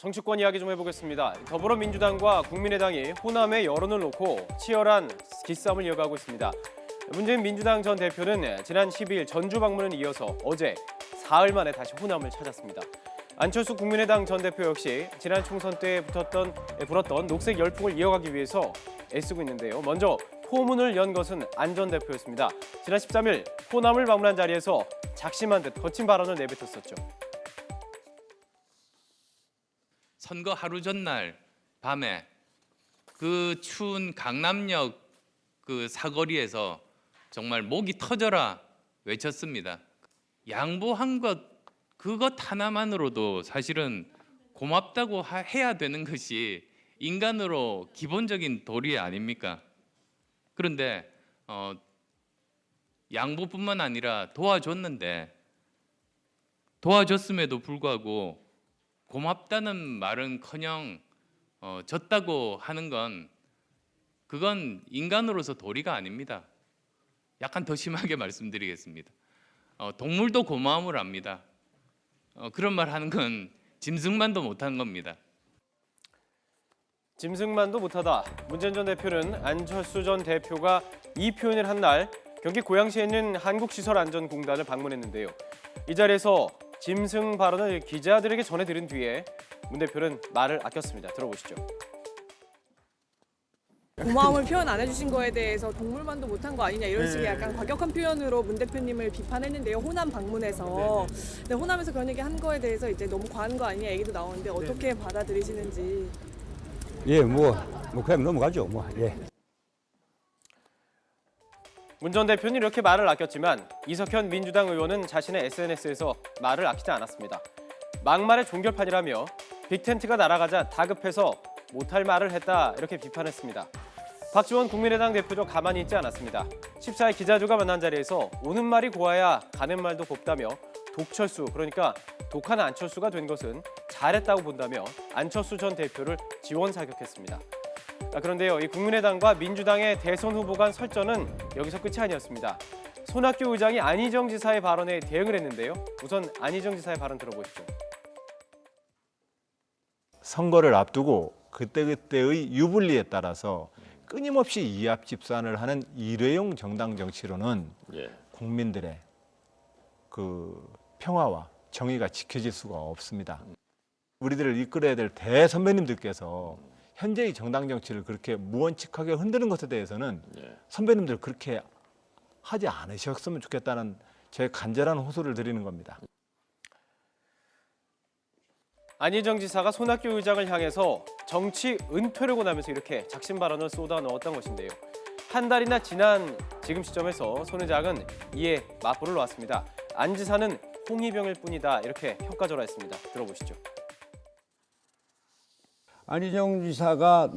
정치권 이야기 좀 해보겠습니다. 더불어민주당과 국민의당이 호남의 여론을 놓고 치열한 기싸움을 이어가고 있습니다. 문재인 민주당 전 대표는 지난 12일 전주 방문을 이어서 어제 사흘 만에 다시 호남을 찾았습니다. 안철수 국민의당 전 대표 역시 지난 총선 때 불었던 녹색 열풍을 이어가기 위해서 애쓰고 있는데요. 먼저 포문을 연 것은 안 전 대표였습니다. 지난 13일 호남을 방문한 자리에서 작심한 듯 거친 발언을 내뱉었었죠. 선거 하루 전날 밤에 그 추운 강남역 그 사거리에서 정말 목이 터져라 외쳤습니다. 양보한 것 그것 하나만으로도 사실은 고맙다고 해야 되는 것이 인간으로 기본적인 도리 아닙니까? 그런데 양보뿐만 아니라 도와줬음에도 불구하고 고맙다는 말은커녕 졌다고 하는 건 그건 인간으로서 도리가 아닙니다. 약간 더 심하게 말씀드리겠습니다. 동물도 고마움을 압니다. 그런 말 하는 건 짐승만도 못한 겁니다. 짐승만도 못하다. 문재인 전 대표는 안철수 전 대표가 이 표현을 한 날 경기 고양시에 있는 한국시설안전공단을 방문했는데요. 이 자리에서 짐승 발언을 기자들에게 전해들은 뒤에 문 대표는 말을 아꼈습니다. 들어보시죠. 고마움을 표현 안 해주신 거에 대해서 동물만도 못한 거 아니냐 이런 식의 약간 과격한 표현으로 문 대표님을 비판했는데요. 호남 방문해서. 근데 호남에서 그런 얘기 한 거에 대해서 이제 너무 과한 거 아니냐 얘기도 나오는데 어떻게 받아들이시는지. 예, 뭐 그냥 넘어가죠. 예. 문 전 대표는 이렇게 말을 아꼈지만 이석현 민주당 의원은 자신의 SNS에서 말을 아끼지 않았습니다. 막말의 종결판이라며 빅텐트가 날아가자 다급해서 못할 말을 했다 이렇게 비판했습니다. 박지원 국민의당 대표도 가만히 있지 않았습니다. 14일 기자들과 만난 자리에서 오는 말이 고와야 가는 말도 곱다며 독철수, 그러니까 독한 안철수가 된 것은 잘했다고 본다며 안철수 전 대표를 지원 사격했습니다. 그런데요, 이 국민의당과 민주당의 대선 후보 간 설전은 여기서 끝이 아니었습니다. 손학규 의장이 안희정 지사의 발언에 대응을 했는데요. 우선 안희정 지사의 발언 들어보시죠. 선거를 앞두고 그때그때의 유불리에 따라서 끊임없이 이합집산을 하는 일회용 정당 정치로는 국민들의 그 평화와 정의가 지켜질 수가 없습니다. 우리들을 이끌어야 될 대선배님들께서 현재의 정당 정치를 그렇게 무원칙하게 흔드는 것에 대해서는 선배님들 그렇게 하지 않으셨으면 좋겠다는 제 간절한 호소를 드리는 겁니다. 안희정 지사가 손학규 의장을 향해서 정치 은퇴를 권하면서 이렇게 작심 발언을 쏟아 넣었던 것인데요. 한 달이나 지난 지금 시점에서 손 의장은 이에 맞불을 놓았습니다. 안 지사는 홍위병일 뿐이다 이렇게 평가절하했습니다. 들어보시죠. 안희정 지사가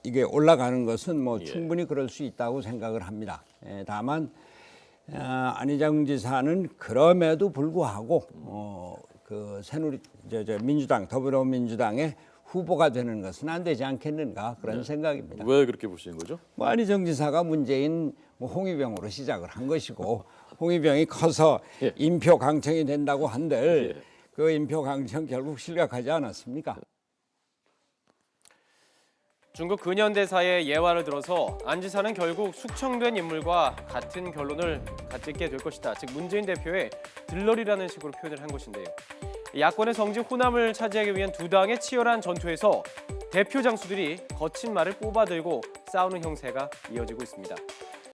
이게 올라가는 것은 충분히 그럴 수 있다고 생각을 합니다. 다만 안희정 지사는 그럼에도 불구하고 민주당 더불어민주당의 후보가 되는 것은 안 되지 않겠는가 그런 생각입니다. 왜 그렇게 보시는 거죠? 안희정 지사가 문재인 홍위병으로 시작을 한 것이고 홍위병이 커서 인표 강청이 된다고 한들 그 인표 강청 결국 실격하지 않았습니까? 중국 근현대사의 예화를 들어서 안 지사는 결국 숙청된 인물과 같은 결론을 갖게 될 것이다. 즉 문재인 대표의 들러리라는 식으로 표현을 한 것인데요. 야권의 성지 호남을 차지하기 위한 두 당의 치열한 전투에서 대표 장수들이 거친 말을 뽑아들고 싸우는 형세가 이어지고 있습니다.